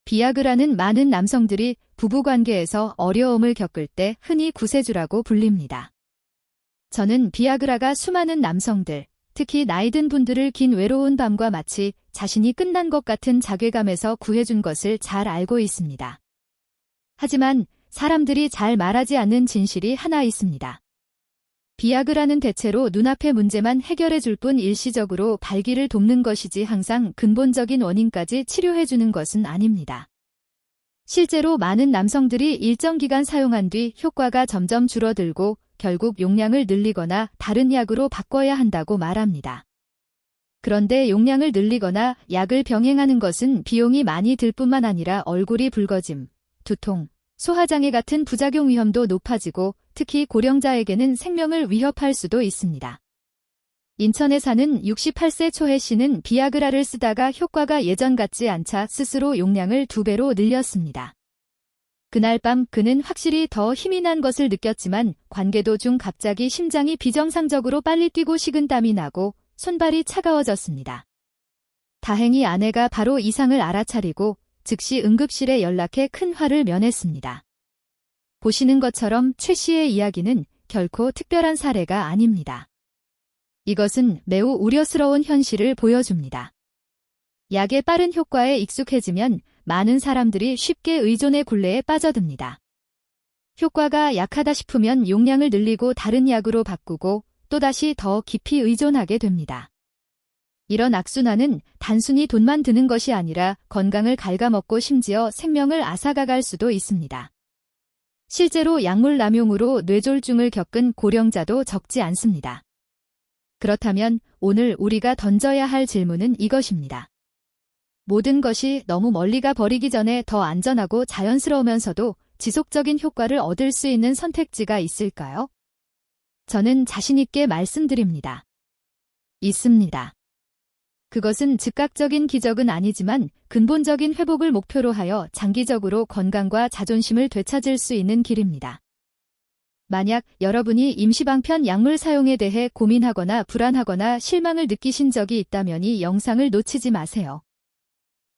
비아그라는 많은 남성들이 부부관계에서 어려움을 겪을 때 흔히 구세주라고 불립니다. 저는 비아그라가 수많은 남성들, 특히 나이든 분들을 긴 외로운 밤과 마치 자신이 끝난 것 같은 자괴감에서 구해준 것을 잘 알고 있습니다. 하지만 사람들이 잘 말하지 않는 진실이 하나 있습니다. 비아그라는 대체로 눈앞의 문제만 해결해 줄 뿐 일시적으로 발기를 돕는 것이지 항상 근본적인 원인까지 치료해 주는 것은 아닙니다. 실제로 많은 남성들이 일정 기간 사용한 뒤 효과가 점점 줄어들고 결국 용량을 늘리거나 다른 약으로 바꿔야 한다고 말합니다. 그런데 용량을 늘리거나 약을 병행하는 것은 비용이 많이 들 뿐만 아니라 얼굴이 붉어짐, 두통, 소화장애 같은 부작용 위험도 높아지고 특히 고령자에게는 생명을 위협할 수도 있습니다. 인천에 사는 68세 초혜 씨는 비아그라를 쓰다가 효과가 예전 같지 않자 스스로 용량을 2배로 늘렸습니다. 그날 밤 그는 확실히 더 힘이 난 것을 느꼈지만 관계 도중 갑자기 심장이 비정상적으로 빨리 뛰고 식은땀이 나고 손발이 차가워졌습니다. 다행히 아내가 바로 이상을 알아차리고 즉시 응급실에 연락해 큰 화를 면했습니다. 보시는 것처럼 최 씨의 이야기는 결코 특별한 사례가 아닙니다. 이것은 매우 우려스러운 현실을 보여줍니다. 약의 빠른 효과에 익숙해지면 많은 사람들이 쉽게 의존의 굴레에 빠져듭니다. 효과가 약하다 싶으면 용량을 늘리고 다른 약으로 바꾸고 또다시 더 깊이 의존하게 됩니다. 이런 악순환은 단순히 돈만 드는 것이 아니라 건강을 갉아먹고 심지어 생명을 앗아가갈 수도 있습니다. 실제로 약물 남용으로 뇌졸중을 겪은 고령자도 적지 않습니다. 그렇다면 오늘 우리가 던져야 할 질문은 이것입니다. 모든 것이 너무 멀리 가 버리기 전에 더 안전하고 자연스러우면서도 지속적인 효과를 얻을 수 있는 선택지가 있을까요? 저는 자신 있게 말씀드립니다. 있습니다. 그것은 즉각적인 기적은 아니지만 근본적인 회복을 목표로 하여 장기적으로 건강과 자존심을 되찾을 수 있는 길입니다. 만약 여러분이 임시방편 약물 사용에 대해 고민하거나 불안하거나 실망을 느끼신 적이 있다면 이 영상을 놓치지 마세요.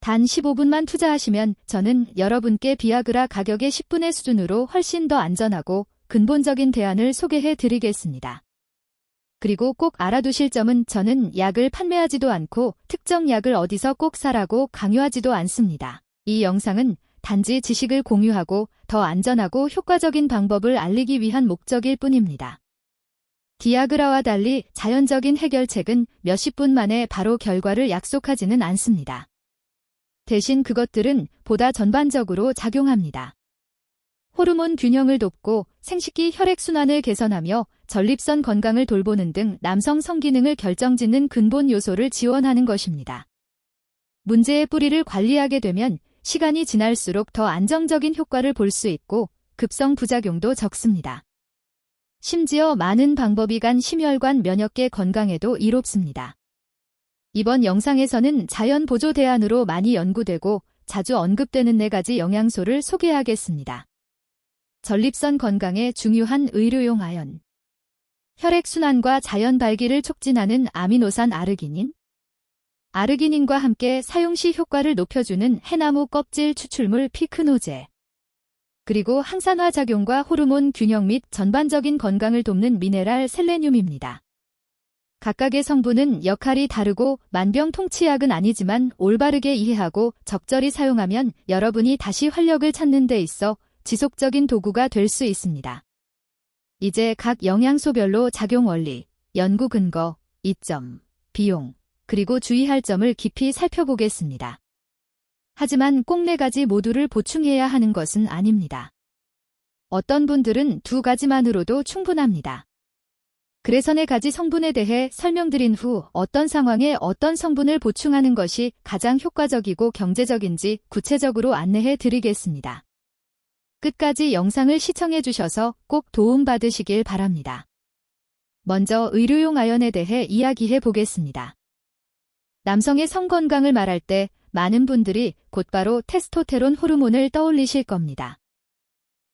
단 15분만 투자하시면 저는 여러분께 비아그라 가격의 10분의 수준으로 훨씬 더 안전하고 근본적인 대안을 소개해 드리겠습니다. 그리고 꼭 알아두실 점은 저는 약을 판매하지도 않고 특정 약을 어디서 꼭 사라고 강요하지도 않습니다. 이 영상은 단지 지식을 공유하고 더 안전하고 효과적인 방법을 알리기 위한 목적일 뿐입니다. 비아그라와 달리 자연적인 해결책은 몇십 분 만에 바로 결과를 약속하지는 않습니다. 대신 그것들은 보다 전반적으로 작용합니다. 호르몬 균형을 돕고 생식기 혈액순환을 개선하며 전립선 건강을 돌보는 등 남성 성기능을 결정짓는 근본 요소를 지원하는 것입니다. 문제의 뿌리를 관리하게 되면 시간이 지날수록 더 안정적인 효과를 볼 수 있고 급성 부작용도 적습니다. 심지어 많은 방법이 간 심혈관 면역계 건강에도 이롭습니다. 이번 영상에서는 자연 보조 대안으로 많이 연구되고 자주 언급되는 4가지 영양소를 소개하겠습니다. 전립선 건강에 중요한 의료용 아연, 혈액순환과 자연 발기를 촉진하는 아미노산 아르기닌, 아르기닌과 함께 사용 시 효과를 높여주는 해나무 껍질 추출물 피크노제, 그리고 항산화 작용과 호르몬 균형 및 전반적인 건강을 돕는 미네랄 셀레늄입니다. 각각의 성분은 역할이 다르고 만병통치약은 아니지만 올바르게 이해하고 적절히 사용하면 여러분이 다시 활력을 찾는 데 있어 지속적인 도구가 될 수 있습니다. 이제 각 영양소별로 작용 원리, 연구 근거, 이점, 비용, 그리고 주의할 점을 깊이 살펴보겠습니다. 하지만 꼭 4가지 모두를 보충해야 하는 것은 아닙니다. 어떤 분들은 2가지만으로도 충분합니다. 그래서 4가지 성분에 대해 설명드린 후 어떤 상황에 어떤 성분을 보충하는 것이 가장 효과적이고 경제적인지 구체적으로 안내해 드리겠습니다. 끝까지 영상을 시청해 주셔서 꼭 도움받으시길 바랍니다. 먼저 의료용 아연에 대해 이야기해 보겠습니다. 남성의 성건강을 말할 때 많은 분들이 곧바로 테스토테론 호르몬을 떠올리실 겁니다.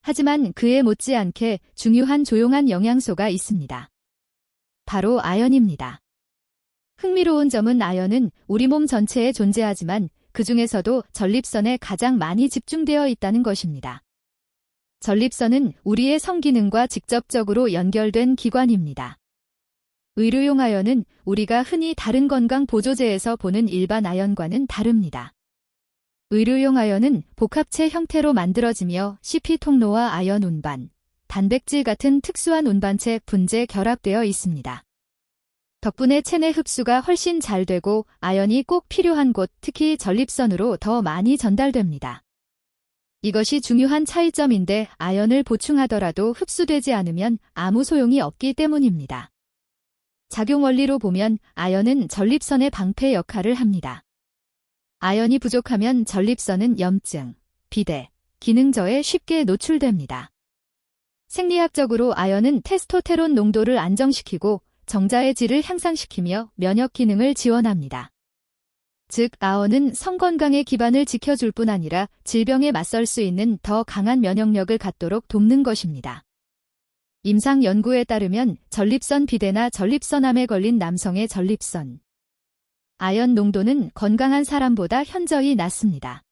하지만 그에 못지않게 중요한 조용한 영양소가 있습니다. 바로 아연입니다. 흥미로운 점은 아연은 우리 몸 전체에 존재하지만 그 중에서도 전립선에 가장 많이 집중되어 있다는 것입니다. 전립선은 우리의 성기능과 직접적으로 연결된 기관입니다. 의료용 아연은 우리가 흔히 다른 건강 보조제에서 보는 일반 아연과는 다릅니다. 의료용 아연은 복합체 형태로 만들어지며 CP 통로와 아연 운반, 단백질 같은 특수한 운반체 분재 결합되어 있습니다. 덕분에 체내 흡수가 훨씬 잘 되고 아연이 꼭 필요한 곳, 특히 전립선으로 더 많이 전달됩니다. 이것이 중요한 차이점인데 아연을 보충하더라도 흡수되지 않으면 아무 소용이 없기 때문입니다. 작용 원리로 보면 아연은 전립선의 방패 역할을 합니다. 아연이 부족하면 전립선은 염증, 비대, 기능저에 쉽게 노출됩니다. 생리학적으로 아연은 테스토테론 농도를 안정시키고 정자의 질을 향상시키며 면역 기능을 지원합니다. 즉, 아연은 성건강의 기반을 지켜줄 뿐 아니라 질병에 맞설 수 있는 더 강한 면역력을 갖도록 돕는 것입니다. 임상 연구에 따르면 전립선 비대나 전립선암에 걸린 남성의 전립선 아연 농도는 건강한 사람보다 현저히 낮습니다.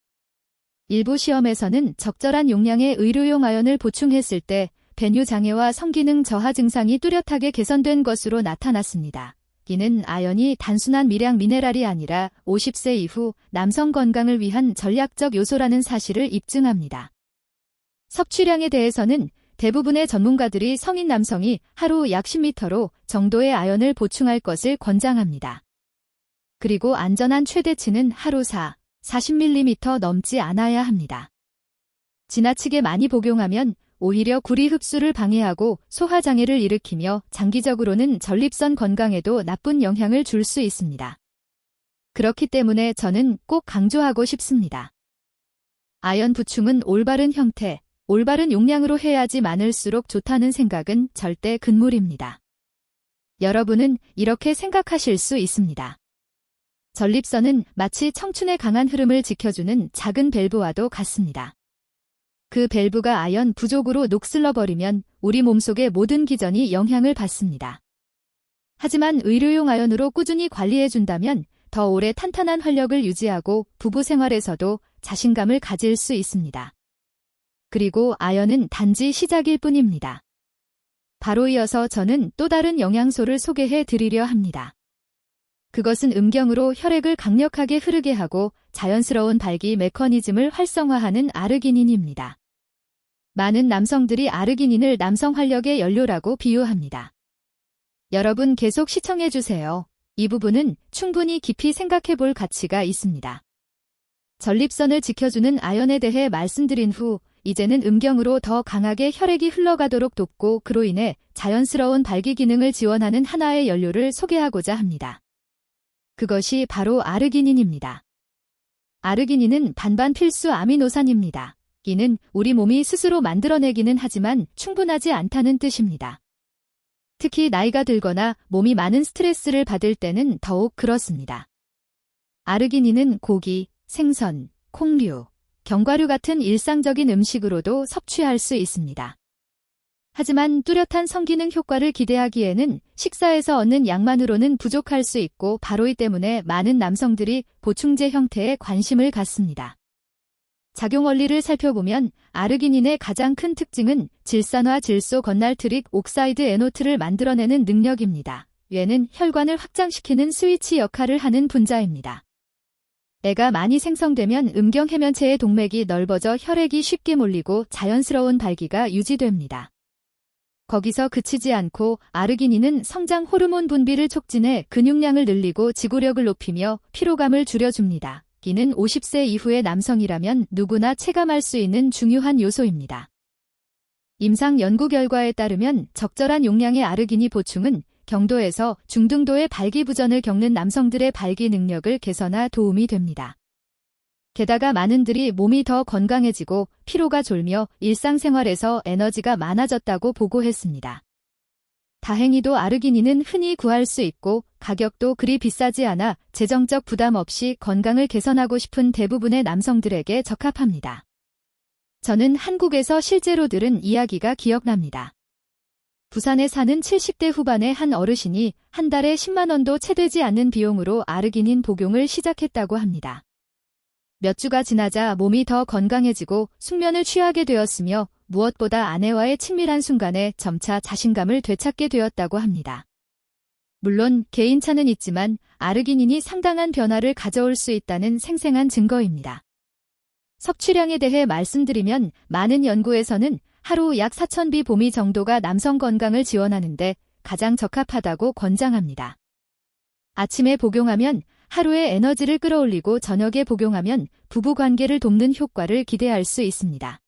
일부 시험에서는 적절한 용량의 의료용 아연을 보충했을 때 배뇨 장애와 성기능 저하 증상이 뚜렷하게 개선된 것으로 나타났습니다. 이는 아연이 단순한 미량 미네랄이 아니라 50세 이후 남성 건강을 위한 전략적 요소라는 사실을 입증합니다. 섭취량에 대해서는 대부분의 전문가들이 성인 남성이 하루 약 10ml 정도의 아연을 보충할 것을 권장합니다. 그리고 안전한 최대치는 하루 40ml 넘지 않아야 합니다. 지나치게 많이 복용하면 오히려 구리 흡수를 방해하고 소화장애를 일으키며 장기적으로는 전립선 건강에도 나쁜 영향을 줄 수 있습니다. 그렇기 때문에 저는 꼭 강조하고 싶습니다. 아연 보충은 올바른 형태, 올바른 용량으로 해야지 많을수록 좋다는 생각은 절대 금물입니다. 여러분은 이렇게 생각하실 수 있습니다. 전립선은 마치 청춘의 강한 흐름을 지켜주는 작은 밸브와도 같습니다. 그 밸브가 아연 부족으로 녹슬러버리면 우리 몸속의 모든 기전이 영향을 받습니다. 하지만 의료용 아연으로 꾸준히 관리해준다면 더 오래 탄탄한 활력을 유지하고 부부 생활에서도 자신감을 가질 수 있습니다. 그리고 아연은 단지 시작일 뿐입니다. 바로 이어서 저는 또 다른 영양소를 소개해 드리려 합니다. 그것은 음경으로 혈액을 강력하게 흐르게 하고 자연스러운 발기 메커니즘을 활성화하는 아르기닌입니다. 많은 남성들이 아르기닌을 남성 활력의 연료라고 비유합니다. 여러분 계속 시청해주세요. 이 부분은 충분히 깊이 생각해 볼 가치가 있습니다. 전립선을 지켜주는 아연에 대해 말씀드린 후 이제는 음경으로 더 강하게 혈액이 흘러가도록 돕고 그로 인해 자연스러운 발기 기능을 지원하는 하나의 연료를 소개하고자 합니다. 그것이 바로 아르기닌입니다. 아르기닌은 반반 필수 아미노산입니다. 이는 우리 몸이 스스로 만들어내기는 하지만 충분하지 않다는 뜻입니다. 특히 나이가 들거나 몸이 많은 스트레스를 받을 때는 더욱 그렇습니다. 아르기닌은 고기, 생선, 콩류, 견과류 같은 일상적인 음식으로도 섭취할 수 있습니다. 하지만 뚜렷한 성기능 효과를 기대하기에는 식사에서 얻는 양만으로는 부족할 수 있고 바로 이 때문에 많은 남성들이 보충제 형태에 관심을 갖습니다. 작용 원리를 살펴보면 아르기닌의 가장 큰 특징은 질산화 질소 건날트릭 옥사이드 에노트를 만들어내는 능력입니다. 얘는 혈관을 확장시키는 스위치 역할을 하는 분자입니다. 애가 많이 생성되면 음경 해면체의 동맥이 넓어져 혈액이 쉽게 몰리고 자연스러운 발기가 유지됩니다. 거기서 그치지 않고 아르기닌은 성장 호르몬 분비를 촉진해 근육량을 늘리고 지구력을 높이며 피로감을 줄여줍니다. 이는 50세 이후의 남성이라면 누구나 체감할 수 있는 중요한 요소입니다. 임상 연구 결과에 따르면 적절한 용량의 아르기닌 보충은 경도에서 중등도의 발기부전을 겪는 남성들의 발기 능력을 개선하 도움이 됩니다. 게다가 많은들이 몸이 더 건강해지고 피로가 졸며 일상생활에서 에너지가 많아졌다고 보고했습니다. 다행히도 아르기닌은 흔히 구할 수 있고 가격도 그리 비싸지 않아 재정적 부담 없이 건강을 개선하고 싶은 대부분의 남성들에게 적합합니다. 저는 한국에서 실제로 들은 이야기가 기억납니다. 부산에 사는 70대 후반의 한 어르신이 한 달에 10만 원도 채 되지 않는 비용으로 아르기닌 복용을 시작했다고 합니다. 몇 주가 지나자 몸이 더 건강해지고 숙면을 취하게 되었으며 무엇보다 아내와의 친밀한 순간에 점차 자신감을 되찾게 되었다고 합니다. 물론 개인차는 있지만 아르기닌이 상당한 변화를 가져올 수 있다는 생생한 증거입니다. 섭취량에 대해 말씀드리면 많은 연구에서는 하루 약 4,000비 보미 정도가 남성 건강을 지원하는데 가장 적합하다고 권장합니다. 아침에 복용하면 하루의 에너지를 끌어올리고 저녁에 복용하면 부부관계를 돕는 효과를 기대할 수 있습니다.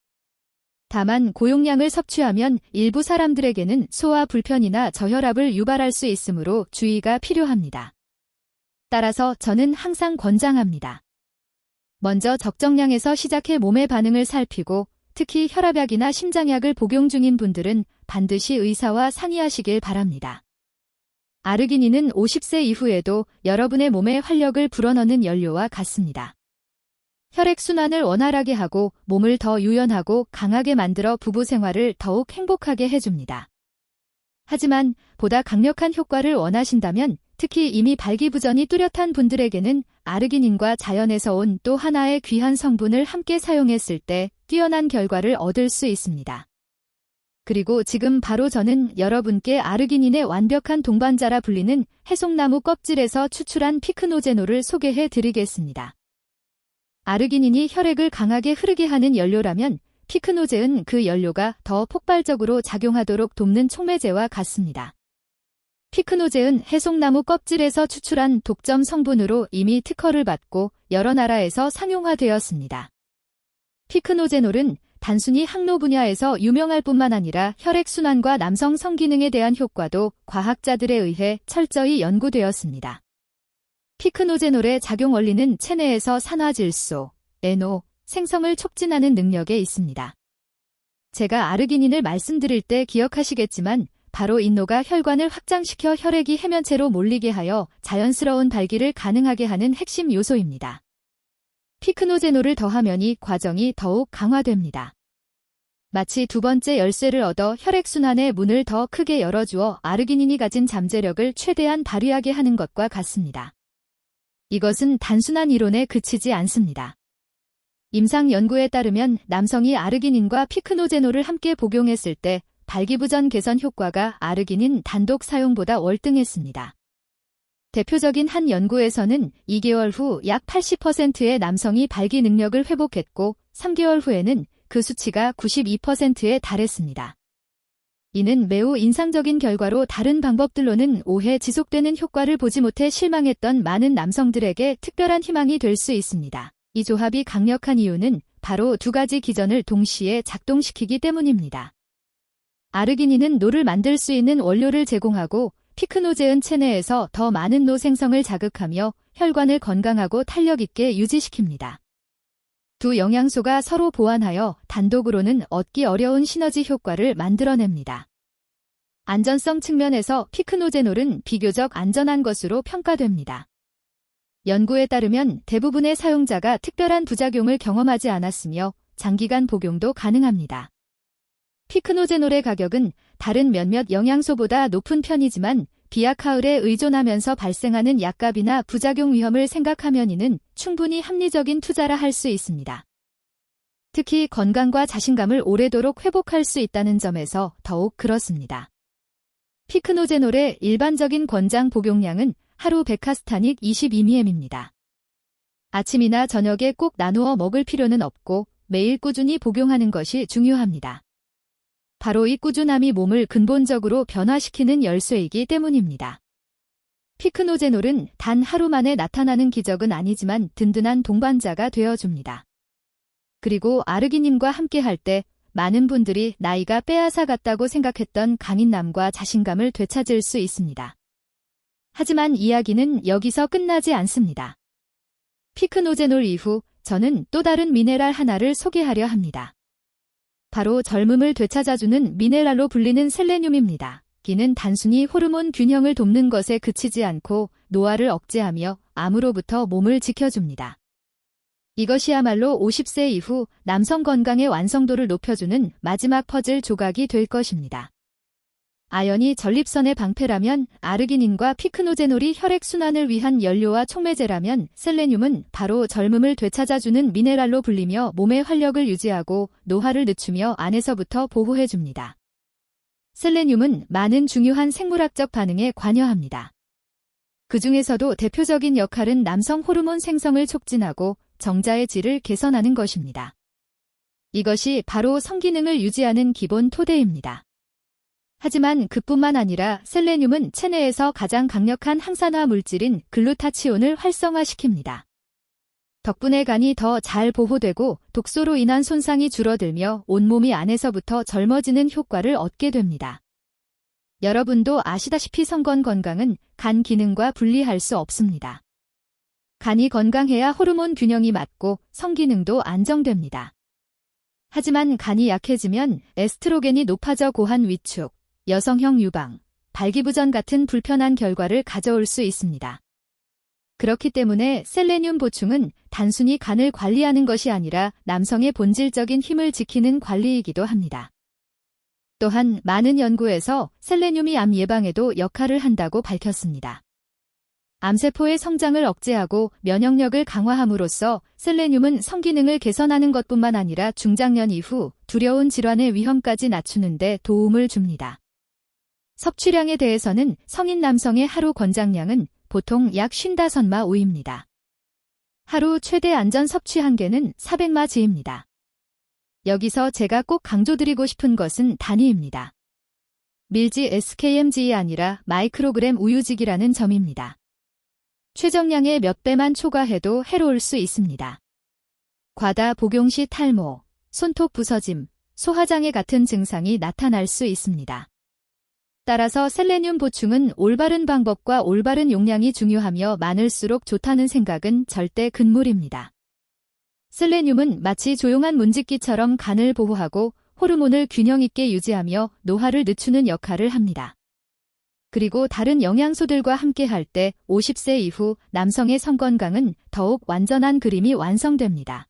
다만 고용량을 섭취하면 일부 사람들에게는 소화 불편이나 저혈압을 유발할 수 있으므로 주의가 필요합니다. 따라서 저는 항상 권장합니다. 먼저 적정량에서 시작해 몸의 반응을 살피고 특히 혈압약이나 심장약을 복용 중인 분들은 반드시 의사와 상의하시길 바랍니다. 아르기닌은 50세 이후에도 여러분의 몸에 활력을 불어넣는 연료와 같습니다. 혈액순환을 원활하게 하고 몸을 더 유연하고 강하게 만들어 부부 생활을 더욱 행복하게 해줍니다. 하지만 보다 강력한 효과를 원하신다면 특히 이미 발기부전이 뚜렷한 분들에게는 아르기닌과 자연에서 온 또 하나의 귀한 성분을 함께 사용했을 때 뛰어난 결과를 얻을 수 있습니다. 그리고 지금 바로 저는 여러분께 아르기닌의 완벽한 동반자라 불리는 해송나무 껍질에서 추출한 피크노제놀을 소개해 드리겠습니다. 아르기닌이 혈액을 강하게 흐르게 하는 연료라면 피크노제는 그 연료가 더 폭발적으로 작용하도록 돕는 촉매제와 같습니다. 피크노제는 해송나무 껍질에서 추출한 독점 성분으로 이미 특허를 받고 여러 나라에서 상용화되었습니다. 피크노제놀은 단순히 항노 분야에서 유명할 뿐만 아니라 혈액순환과 남성 성기능에 대한 효과도 과학자들에 의해 철저히 연구되었습니다. 피크노제놀의 작용 원리는 체내에서 산화질소, NO, 생성을 촉진하는 능력에 있습니다. 제가 아르기닌을 말씀드릴 때 기억하시겠지만 바로 인노가 혈관을 확장시켜 혈액이 해면체로 몰리게 하여 자연스러운 발기를 가능하게 하는 핵심 요소입니다. 피크노제놀을 더하면 이 과정이 더욱 강화됩니다. 마치 두 번째 열쇠를 얻어 혈액순환의 문을 더 크게 열어주어 아르기닌이 가진 잠재력을 최대한 발휘하게 하는 것과 같습니다. 이것은 단순한 이론에 그치지 않습니다. 임상 연구에 따르면 남성이 아르기닌과 피크노제놀을 함께 복용했을 때 발기부전 개선 효과가 아르기닌 단독 사용보다 월등했습니다. 대표적인 한 연구에서는 2개월 후 약 80%의 남성이 발기 능력을 회복했고 3개월 후에는 그 수치가 92%에 달했습니다. 이는 매우 인상적인 결과로 다른 방법들로는 오래 지속되는 효과를 보지 못해 실망했던 많은 남성들에게 특별한 희망이 될 수 있습니다. 이 조합이 강력한 이유는 바로 두 가지 기전을 동시에 작동시키기 때문입니다. 아르기닌은 노를 만들 수 있는 원료를 제공하고 피크노제는 체내에서 더 많은 노 생성을 자극하며 혈관을 건강하고 탄력 있게 유지시킵니다. 두 영양소가 서로 보완하여 단독으로는 얻기 어려운 시너지 효과를 만들어냅니다. 안전성 측면에서 피크노제놀은 비교적 안전한 것으로 평가됩니다. 연구에 따르면 대부분의 사용자가 특별한 부작용을 경험하지 않았으며 장기간 복용도 가능합니다. 피크노제놀의 가격은 다른 몇몇 영양소보다 높은 편이지만 비약하을에 의존하면서 발생하는 약값이나 부작용 위험을 생각하면 이는 충분히 합리적인 투자라 할 수 있습니다. 특히 건강과 자신감을 오래도록 회복할 수 있다는 점에서 더욱 그렇습니다. 피크노제놀의 일반적인 권장 복용량은 하루 베카스타닉 22mg입니다. 아침이나 저녁에 꼭 나누어 먹을 필요는 없고 매일 꾸준히 복용하는 것이 중요합니다. 바로 이 꾸준함이 몸을 근본적으로 변화시키는 열쇠이기 때문입니다. 피크노제놀은 단 하루 만에 나타나는 기적은 아니지만 든든한 동반자가 되어줍니다. 그리고 아르기닌과 함께할 때 많은 분들이 나이가 빼앗아 갔다고 생각했던 강인남과 자신감을 되찾을 수 있습니다. 하지만 이야기는 여기서 끝나지 않습니다. 피크노제놀 이후 저는 또 다른 미네랄 하나를 소개하려 합니다. 바로 젊음을 되찾아주는 미네랄로 불리는 셀레늄입니다. 기는 단순히 호르몬 균형을 돕는 것에 그치지 않고 노화를 억제하며 암으로부터 몸을 지켜줍니다. 이것이야말로 50세 이후 남성 건강의 완성도를 높여주는 마지막 퍼즐 조각이 될 것입니다. 아연이 전립선의 방패라면 아르기닌과 피크노제놀이 혈액순환을 위한 연료와 촉매제라면 셀레늄은 바로 젊음을 되찾아주는 미네랄로 불리며 몸의 활력을 유지하고 노화를 늦추며 안에서부터 보호해줍니다. 셀레늄은 많은 중요한 생물학적 반응에 관여합니다. 그 중에서도 대표적인 역할은 남성 호르몬 생성을 촉진하고 정자의 질을 개선하는 것입니다. 이것이 바로 성기능을 유지하는 기본 토대입니다. 하지만 그뿐만 아니라 셀레늄은 체내에서 가장 강력한 항산화 물질인 글루타치온을 활성화시킵니다. 덕분에 간이 더 잘 보호되고 독소로 인한 손상이 줄어들며 온몸이 안에서부터 젊어지는 효과를 얻게 됩니다. 여러분도 아시다시피 성건 건강은 간 기능과 분리할 수 없습니다. 간이 건강해야 호르몬 균형이 맞고 성기능도 안정됩니다. 하지만 간이 약해지면 에스트로겐이 높아져 고한 위축, 여성형 유방, 발기부전 같은 불편한 결과를 가져올 수 있습니다. 그렇기 때문에 셀레늄 보충은 단순히 간을 관리하는 것이 아니라 남성의 본질적인 힘을 지키는 관리이기도 합니다. 또한 많은 연구에서 셀레늄이 암 예방에도 역할을 한다고 밝혔습니다. 암세포의 성장을 억제하고 면역력을 강화함으로써 셀레늄은 성기능을 개선하는 것뿐만 아니라 중장년 이후 두려운 질환의 위험까지 낮추는 데 도움을 줍니다. 섭취량에 대해서는 성인 남성의 하루 권장량은 보통 약 55마 오입니다. 하루 최대 안전 섭취 한계는 400마 지입니다. 여기서 제가 꼭 강조드리고 싶은 것은 단위입니다. 밀지 SKMG이 아니라 마이크로그램 우유직이라는 점입니다. 최정량의 몇 배만 초과해도 해로울 수 있습니다. 과다 복용 시 탈모, 손톱 부서짐, 소화장애 같은 증상이 나타날 수 있습니다. 따라서 셀레늄 보충은 올바른 방법과 올바른 용량이 중요하며 많을수록 좋다는 생각은 절대 금물입니다. 셀레늄은 마치 조용한 문집기처럼 간을 보호하고 호르몬을 균형 있게 유지하며 노화를 늦추는 역할을 합니다. 그리고 다른 영양소들과 함께 할 때 50세 이후 남성의 성건강은 더욱 완전한 그림이 완성됩니다.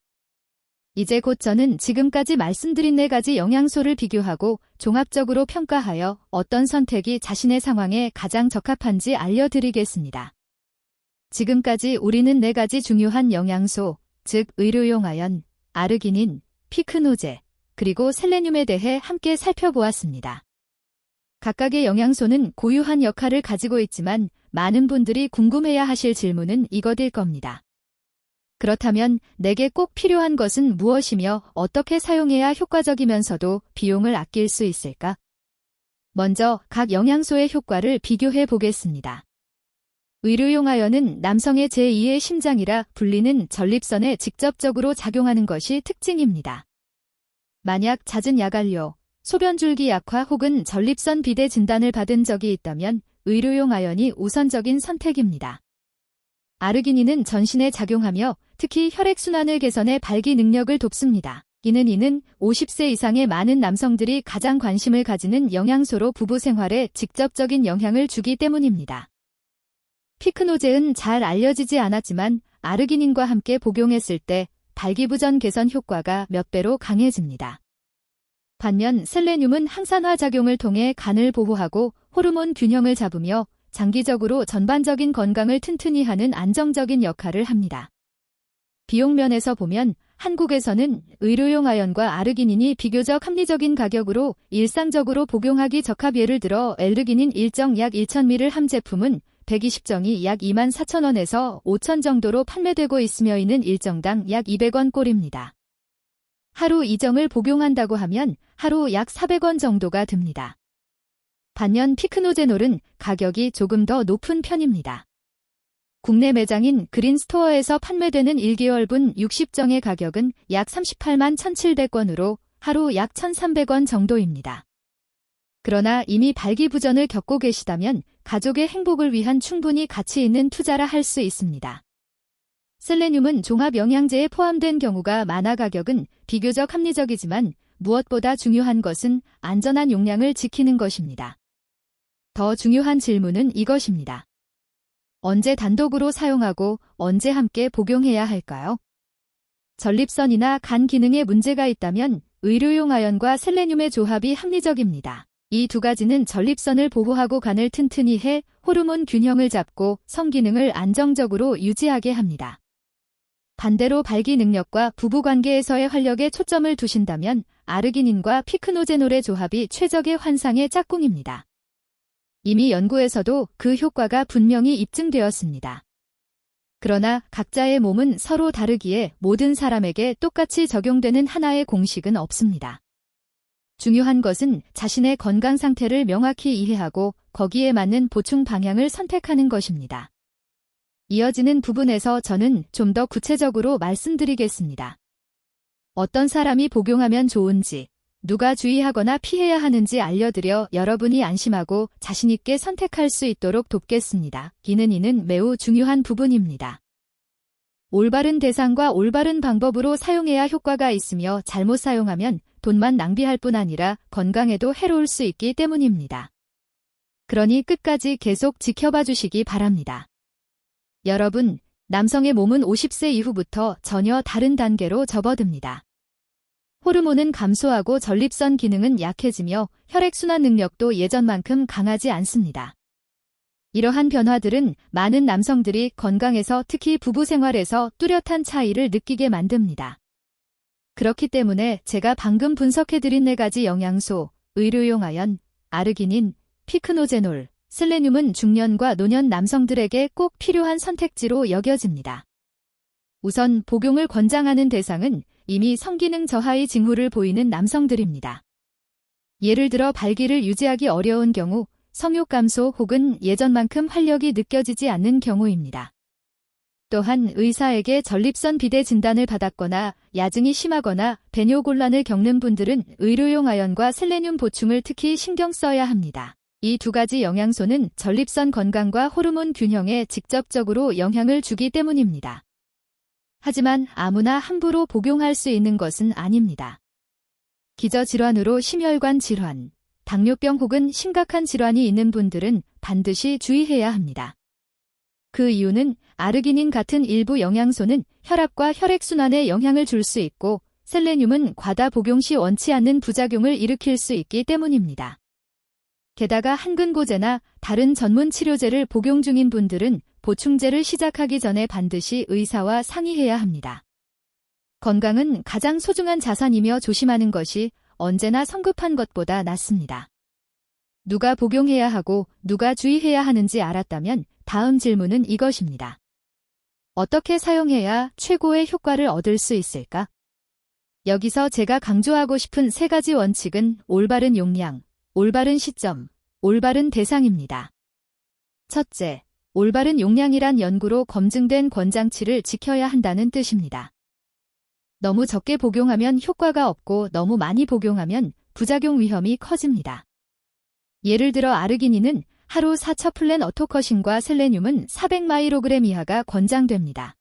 이제 곧 저는 지금까지 말씀드린 4가지 영양소를 비교하고 종합적으로 평가하여 어떤 선택이 자신의 상황에 가장 적합한지 알려드리겠습니다. 지금까지 우리는 4가지 중요한 영양소, 즉 의료용 아연, 아르기닌, 피크노제, 그리고 셀레늄에 대해 함께 살펴보았습니다. 각각의 영양소는 고유한 역할을 가지고 있지만 많은 분들이 궁금해야 하실 질문은 이것일 겁니다. 그렇다면 내게 꼭 필요한 것은 무엇이며 어떻게 사용해야 효과적이면서도 비용을 아낄 수 있을까? 먼저 각 영양소의 효과를 비교해 보겠습니다. 의료용 아연은 남성의 제2의 심장이라 불리는 전립선에 직접적으로 작용하는 것이 특징입니다. 만약 잦은 야간료, 소변줄기 약화 혹은 전립선 비대 진단을 받은 적이 있다면 의료용 아연이 우선적인 선택입니다. 아르기닌은 전신에 작용하며 특히 혈액순환을 개선해 발기 능력을 돕습니다. 이는 50세 이상의 많은 남성들이 가장 관심을 가지는 영양소로 부부 생활에 직접적인 영향을 주기 때문입니다. 피크노제는 잘 알려지지 않았지만 아르기닌과 함께 복용했을 때 발기부전 개선 효과가 몇 배로 강해집니다. 반면 셀레늄은 항산화 작용을 통해 간을 보호하고 호르몬 균형을 잡으며 장기적으로 전반적인 건강을 튼튼히 하는 안정적인 역할을 합니다. 비용 면에서 보면 한국에서는 의료용 아연과 아르기닌이 비교적 합리적인 가격으로 일상적으로 복용하기 적합. 예를 들어 엘르기닌 1정 약 1,000ml 함 제품은 120정이 약 24,000원에서 5,000 정도로 판매되고 있으며 이는 1정당 약 200원 꼴입니다. 하루 2정을 복용한다고 하면 하루 약 400원 정도가 듭니다. 반면 피크노제놀은 가격이 조금 더 높은 편입니다. 국내 매장인 그린스토어에서 판매되는 1개월분 60정의 가격은 약 38만 1,700원으로 하루 약 1,300원 정도입니다. 그러나 이미 발기부전을 겪고 계시다면 가족의 행복을 위한 충분히 가치 있는 투자라 할 수 있습니다. 셀레늄은 종합 영양제에 포함된 경우가 많아 가격은 비교적 합리적이지만 무엇보다 중요한 것은 안전한 용량을 지키는 것입니다. 더 중요한 질문은 이것입니다. 언제 단독으로 사용하고 언제 함께 복용해야 할까요? 전립선이나 간 기능에 문제가 있다면 의료용 아연과 셀레늄의 조합이 합리적입니다. 이 두 가지는 전립선을 보호하고 간을 튼튼히 해 호르몬 균형을 잡고 성기능을 안정적으로 유지하게 합니다. 반대로 발기 능력과 부부관계에서의 활력에 초점을 두신다면 아르기닌과 피크노제놀의 조합이 최적의 환상의 짝꿍입니다. 이미 연구에서도 그 효과가 분명히 입증되었습니다. 그러나 각자의 몸은 서로 다르기에 모든 사람에게 똑같이 적용되는 하나의 공식은 없습니다. 중요한 것은 자신의 건강 상태를 명확히 이해하고 거기에 맞는 보충 방향을 선택하는 것입니다. 이어지는 부분에서 저는 좀 더 구체적으로 말씀드리겠습니다. 어떤 사람이 복용하면 좋은지, 누가 주의하거나 피해야 하는지 알려드려 여러분이 안심하고 자신있게 선택할 수 있도록 돕겠습니다. 이는 매우 중요한 부분입니다. 올바른 대상과 올바른 방법으로 사용해야 효과가 있으며 잘못 사용하면 돈만 낭비할 뿐 아니라 건강에도 해로울 수 있기 때문입니다. 그러니 끝까지 계속 지켜봐 주시기 바랍니다. 여러분, 남성의 몸은 50세 이후부터 전혀 다른 단계로 접어듭니다. 호르몬은 감소하고 전립선 기능은 약해지며 혈액순환 능력도 예전만큼 강하지 않습니다. 이러한 변화들은 많은 남성들이 건강에서 특히 부부 생활에서 뚜렷한 차이를 느끼게 만듭니다. 그렇기 때문에 제가 방금 분석해드린 4가지 영양소, 의료용 아연, 아르기닌, 피크노제놀, 셀레늄은 중년과 노년 남성들에게 꼭 필요한 선택지로 여겨집니다. 우선 복용을 권장하는 대상은 이미 성기능 저하의 징후를 보이는 남성들입니다. 예를 들어 발기를 유지하기 어려운 경우, 성욕 감소 혹은 예전만큼 활력이 느껴지지 않는 경우입니다. 또한 의사에게 전립선 비대 진단을 받았거나 야증이 심하거나 배뇨곤란을 겪는 분들은 의료용 아연과 셀레늄 보충을 특히 신경 써야 합니다. 이 2가지 영양소는 전립선 건강과 호르몬 균형에 직접적으로 영향을 주기 때문입니다. 하지만 아무나 함부로 복용할 수 있는 것은 아닙니다. 기저질환으로 심혈관 질환, 당뇨병 혹은 심각한 질환이 있는 분들은 반드시 주의해야 합니다. 그 이유는 아르기닌 같은 일부 영양소는 혈압과 혈액순환에 영향을 줄 수 있고 셀레늄은 과다 복용 시 원치 않는 부작용을 일으킬 수 있기 때문입니다. 게다가 한근고제나 다른 전문 치료제를 복용 중인 분들은 보충제를 시작하기 전에 반드시 의사와 상의해야 합니다. 건강은 가장 소중한 자산이며 조심하는 것이 언제나 성급한 것보다 낫습니다. 누가 복용해야 하고 누가 주의해야 하는지 알았다면 다음 질문은 이것입니다. 어떻게 사용해야 최고의 효과를 얻을 수 있을까? 여기서 제가 강조하고 싶은 3가지 원칙은 올바른 용량, 올바른 시점, 올바른 대상입니다. 첫째, 올바른 용량이란 연구로 검증된 권장치를 지켜야 한다는 뜻입니다. 너무 적게 복용하면 효과가 없고 너무 많이 복용하면 부작용 위험이 커집니다. 예를 들어 아르기닌은 하루 4처플랜 어토커신과 셀레늄은 400마이로그램 이하가 권장됩니다.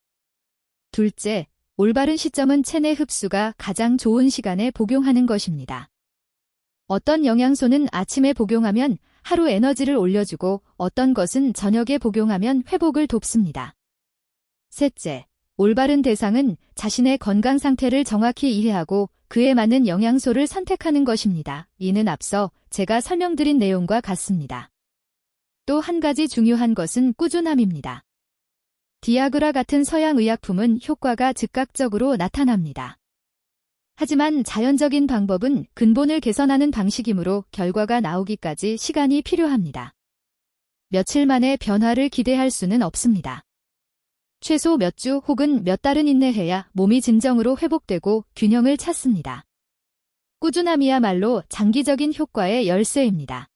둘째, 올바른 시점은 체내 흡수가 가장 좋은 시간에 복용하는 것입니다. 어떤 영양소는 아침에 복용하면 하루 에너지를 올려주고 어떤 것은 저녁에 복용하면 회복을 돕습니다. 셋째, 올바른 대상은 자신의 건강 상태를 정확히 이해하고 그에 맞는 영양소를 선택하는 것입니다. 이는 앞서 제가 설명드린 내용과 같습니다. 또 한 가지 중요한 것은 꾸준함입니다. 디아그라 같은 서양 의약품은 효과가 즉각적으로 나타납니다. 하지만 자연적인 방법은 근본을 개선하는 방식이므로 결과가 나오기까지 시간이 필요합니다. 며칠 만에 변화를 기대할 수는 없습니다. 최소 몇 주 혹은 몇 달은 인내해야 몸이 진정으로 회복되고 균형을 찾습니다. 꾸준함이야말로 장기적인 효과의 열쇠입니다.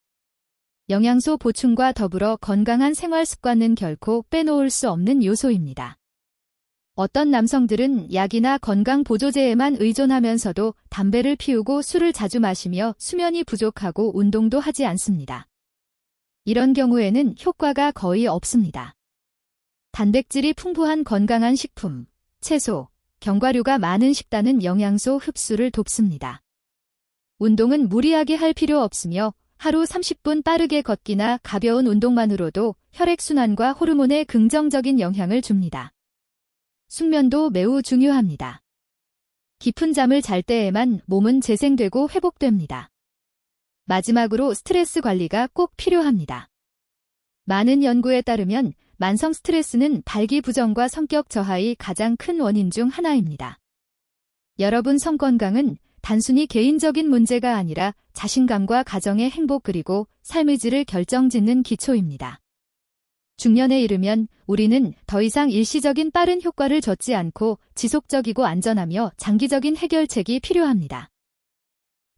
영양소 보충과 더불어 건강한 생활 습관은 결코 빼놓을 수 없는 요소입니다. 어떤 남성들은 약이나 건강 보조제에만 의존하면서도 담배를 피우고 술을 자주 마시며 수면이 부족하고 운동도 하지 않습니다. 이런 경우에는 효과가 거의 없습니다. 단백질이 풍부한 건강한 식품, 채소, 견과류가 많은 식단은 영양소 흡수를 돕습니다. 운동은 무리하게 할 필요 없으며 하루 30분 빠르게 걷기나 가벼운 운동만으로도 혈액순환과 호르몬에 긍정적인 영향을 줍니다. 숙면도 매우 중요합니다. 깊은 잠을 잘 때에만 몸은 재생되고 회복됩니다. 마지막으로 스트레스 관리가 꼭 필요합니다. 많은 연구에 따르면 만성 스트레스는 발기부전과 성격 저하의 가장 큰 원인 중 하나입니다. 여러분 성건강은 단순히 개인적인 문제가 아니라 자신감과 가정의 행복 그리고 삶의 질을 결정짓는 기초입니다. 중년에 이르면 우리는 더 이상 일시적인 빠른 효과를 좇지 않고 지속적이고 안전하며 장기적인 해결책이 필요합니다.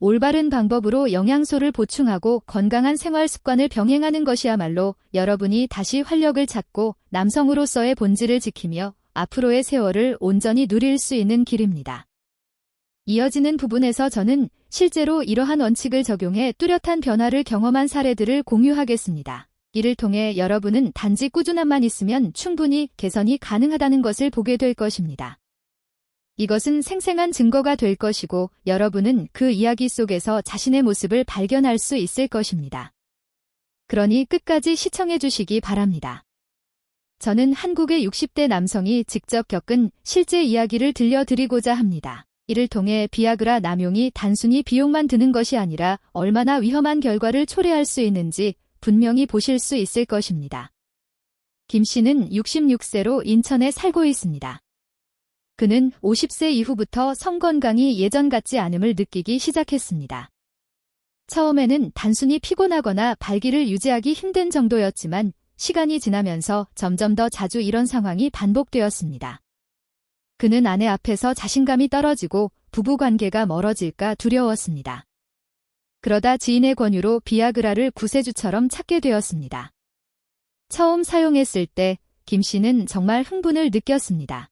올바른 방법으로 영양소를 보충하고 건강한 생활 습관을 병행하는 것이야말로 여러분이 다시 활력을 찾고 남성으로서의 본질을 지키며 앞으로의 세월을 온전히 누릴 수 있는 길입니다. 이어지는 부분에서 저는 실제로 이러한 원칙을 적용해 뚜렷한 변화를 경험한 사례들을 공유하겠습니다. 이를 통해 여러분은 단지 꾸준함만 있으면 충분히 개선이 가능하다는 것을 보게 될 것입니다. 이것은 생생한 증거가 될 것이고 여러분은 그 이야기 속에서 자신의 모습을 발견할 수 있을 것입니다. 그러니 끝까지 시청해 주시기 바랍니다. 저는 한국의 60대 남성이 직접 겪은 실제 이야기를 들려드리고자 합니다. 이를 통해 비아그라 남용이 단순히 비용만 드는 것이 아니라 얼마나 위험한 결과를 초래할 수 있는지 분명히 보실 수 있을 것입니다. 김 씨는 66세로 인천에 살고 있습니다. 그는 50세 이후부터 성건강이 예전 같지 않음을 느끼기 시작했습니다. 처음에는 단순히 피곤하거나 발기를 유지하기 힘든 정도였지만 시간이 지나면서 점점 더 자주 이런 상황이 반복되었습니다. 그는 아내 앞에서 자신감이 떨어지고 부부관계가 멀어질까 두려웠습니다. 그러다 지인의 권유로 비아그라를 구세주처럼 찾게 되었습니다. 처음 사용했을 때 김 씨는 정말 흥분을 느꼈습니다.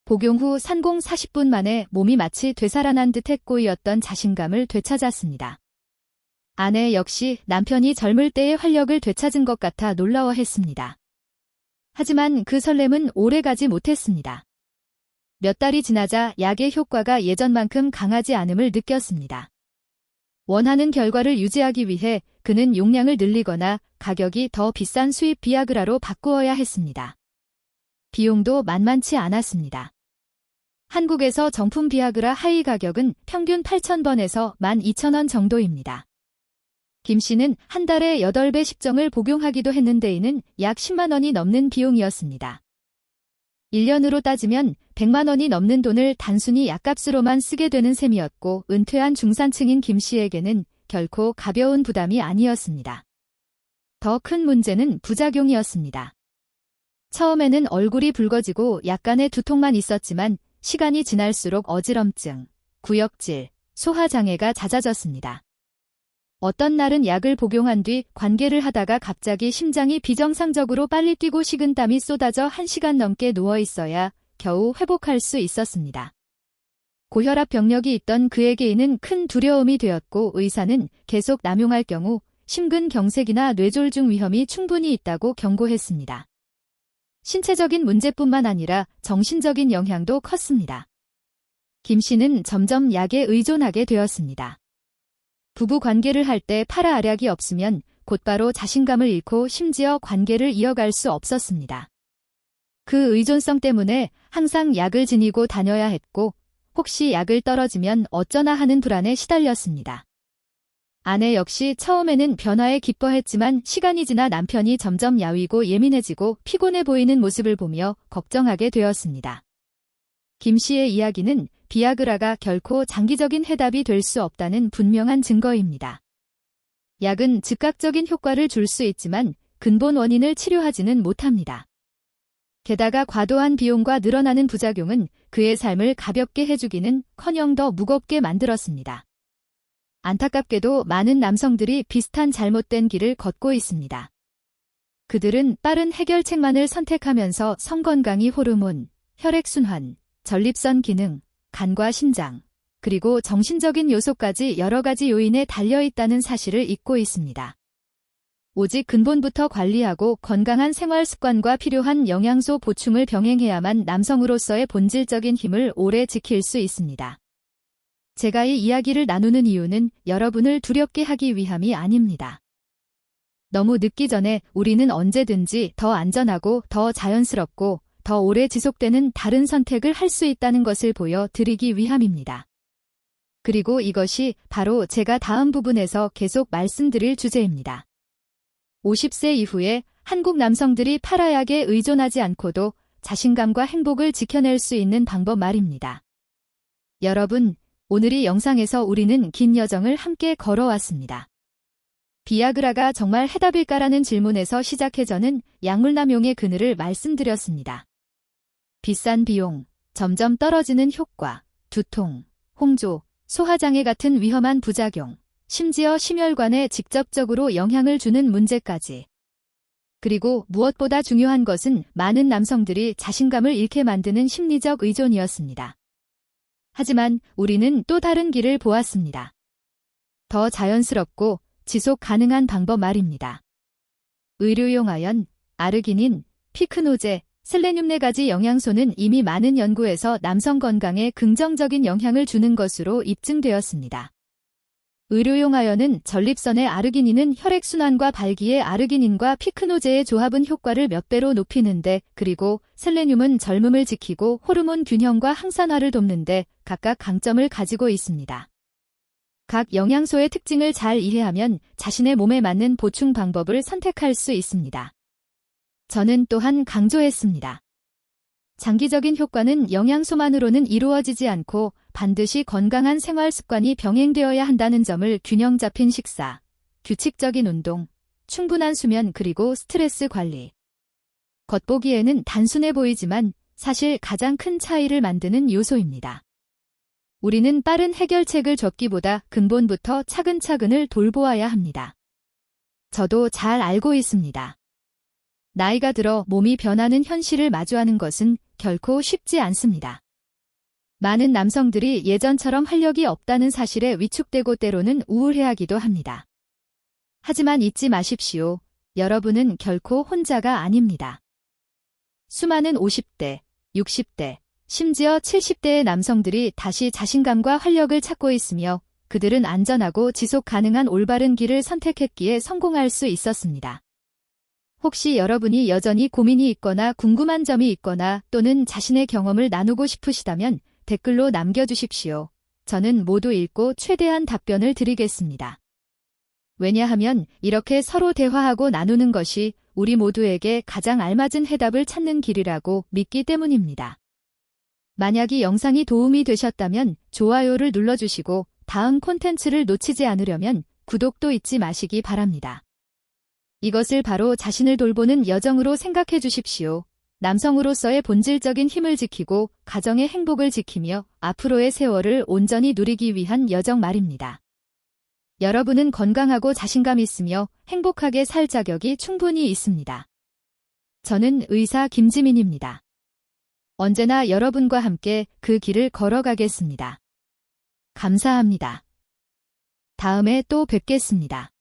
복용 후 산공 40분 만에 몸이 마치 되살아난 듯 꼬이었던 자신감을 되찾았습니다. 아내 역시 남편이 젊을 때의 활력을 되찾은 것 같아 놀라워했습니다. 하지만 그 설렘은 오래가지 못했습니다. 몇 달이 지나자 약의 효과가 예전만큼 강하지 않음을 느꼈습니다. 원하는 결과를 유지하기 위해 그는 용량을 늘리거나 가격이 더 비싼 수입 비아그라로 바꾸어야 했습니다. 비용도 만만치 않았습니다. 한국에서 정품 비아그라 하이 가격은 평균 8,000번에서 12,000원 정도입니다. 김 씨는 한 달에 8배 식정을 복용하기도 했는데 이는 약 10만 원이 넘는 비용이었습니다. 1년으로 따지면 100만 원이 넘는 돈을 단순히 약값으로만 쓰게 되는 셈이었고 은퇴한 중산층인 김 씨에게는 결코 가벼운 부담이 아니었습니다. 더 큰 문제는 부작용이었습니다. 처음에는 얼굴이 붉어지고 약간의 두통만 있었지만 시간이 지날수록 어지럼증, 구역질, 소화장애가 잦아졌습니다. 어떤 날은 약을 복용한 뒤 관계를 하다가 갑자기 심장이 비정상적으로 빨리 뛰고 식은땀이 쏟아져 1시간 넘게 누워있어야 겨우 회복할 수 있었습니다. 고혈압 병력이 있던 그에게 이는 큰 두려움이 되었고 의사는 계속 남용할 경우 심근경색이나 뇌졸중 위험이 충분히 있다고 경고했습니다. 신체적인 문제뿐만 아니라 정신적인 영향도 컸습니다. 김 씨는 점점 약에 의존하게 되었습니다. 부부 관계를 할 때 파라알약이 없으면 곧바로 자신감을 잃고 심지어 관계를 이어갈 수 없었습니다. 그 의존성 때문에 항상 약을 지니고 다녀야 했고 혹시 약을 떨어지면 어쩌나 하는 불안에 시달렸습니다. 아내 역시 처음에는 변화에 기뻐했지만 시간이 지나 남편이 점점 야위고 예민해지고 피곤해 보이는 모습을 보며 걱정하게 되었습니다. 김 씨의 이야기는 비아그라가 결코 장기적인 해답이 될 수 없다는 분명한 증거입니다. 약은 즉각적인 효과를 줄 수 있지만 근본 원인을 치료하지는 못합니다. 게다가 과도한 비용과 늘어나는 부작용은 그의 삶을 가볍게 해주기는커녕 더 무겁게 만들었습니다. 안타깝게도 많은 남성들이 비슷한 잘못된 길을 걷고 있습니다. 그들은 빠른 해결책만을 선택하면서 성건강이 호르몬, 혈액순환, 전립선 기능, 간과 신장, 그리고 정신적인 요소까지 여러 가지 요인에 달려있다는 사실을 잊고 있습니다. 오직 근본부터 관리하고 건강한 생활 습관과 필요한 영양소 보충을 병행해야만 남성으로서의 본질적인 힘을 오래 지킬 수 있습니다. 제가 이 이야기를 나누는 이유는 여러분을 두렵게 하기 위함이 아닙니다. 너무 늦기 전에 우리는 언제든지 더 안전하고 더 자연스럽고 더 오래 지속되는 다른 선택을 할 수 있다는 것을 보여드리기 위함입니다. 그리고 이것이 바로 제가 다음 부분에서 계속 말씀드릴 주제입니다. 50세 이후에 한국 남성들이 팔아약에 의존하지 않고도 자신감과 행복을 지켜낼 수 있는 방법 말입니다. 여러분, 오늘 이 영상에서 우리는 긴 여정을 함께 걸어왔습니다. 비아그라가 정말 해답일까라는 질문에서 시작해 저는 약물남용의 그늘을 말씀드렸습니다. 비싼 비용, 점점 떨어지는 효과, 두통, 홍조, 소화장애 같은 위험한 부작용, 심지어 심혈관에 직접적으로 영향을 주는 문제까지. 그리고 무엇보다 중요한 것은 많은 남성들이 자신감을 잃게 만드는 심리적 의존이었습니다. 하지만 우리는 또 다른 길을 보았습니다. 더 자연스럽고 지속 가능한 방법 말입니다. 의료용 아연, 아르기닌, 피크노제, 셀레늄 4가지 영양소는 이미 많은 연구에서 남성 건강에 긍정적인 영향을 주는 것으로 입증되었습니다. 의료용 아연은 전립선의 아르기닌은 혈액순환과 발기의 아르기닌과 피크노제의 조합은 효과를 몇 배로 높이는데, 그리고 셀레늄은 젊음을 지키고 호르몬 균형과 항산화를 돕는데 각각 강점을 가지고 있습니다. 각 영양소의 특징을 잘 이해하면 자신의 몸에 맞는 보충 방법을 선택할 수 있습니다. 저는 또한 강조했습니다. 장기적인 효과는 영양소만으로는 이루어지지 않고 반드시 건강한 생활 습관이 병행되어야 한다는 점을 균형 잡힌 식사, 규칙적인 운동, 충분한 수면 그리고 스트레스 관리. 겉보기에는 단순해 보이지만 사실 가장 큰 차이를 만드는 요소입니다. 우리는 빠른 해결책을 줬기보다 근본부터 차근차근을 돌보아야 합니다. 저도 잘 알고 있습니다. 나이가 들어 몸이 변하는 현실을 마주하는 것은 결코 쉽지 않습니다. 많은 남성들이 예전처럼 활력이 없다는 사실에 위축되고 때로는 우울해하기도 합니다. 하지만 잊지 마십시오. 여러분은 결코 혼자가 아닙니다. 수많은 50대, 60대, 심지어 70대의 남성들이 다시 자신감과 활력을 찾고 있으며 그들은 안전하고 지속 가능한 올바른 길을 선택했기에 성공할 수 있었습니다. 혹시 여러분이 여전히 고민이 있거나 궁금한 점이 있거나 또는 자신의 경험을 나누고 싶으시다면 댓글로 남겨주십시오. 저는 모두 읽고 최대한 답변을 드리겠습니다. 왜냐하면 이렇게 서로 대화하고 나누는 것이 우리 모두에게 가장 알맞은 해답을 찾는 길이라고 믿기 때문입니다. 만약 이 영상이 도움이 되셨다면 좋아요를 눌러주시고 다음 콘텐츠를 놓치지 않으려면 구독도 잊지 마시기 바랍니다. 이것을 바로 자신을 돌보는 여정으로 생각해 주십시오. 남성으로서의 본질적인 힘을 지키고 가정의 행복을 지키며 앞으로의 세월을 온전히 누리기 위한 여정 말입니다. 여러분은 건강하고 자신감 있으며 행복하게 살 자격이 충분히 있습니다. 저는 의사 김지민입니다. 언제나 여러분과 함께 그 길을 걸어가겠습니다. 감사합니다. 다음에 또 뵙겠습니다.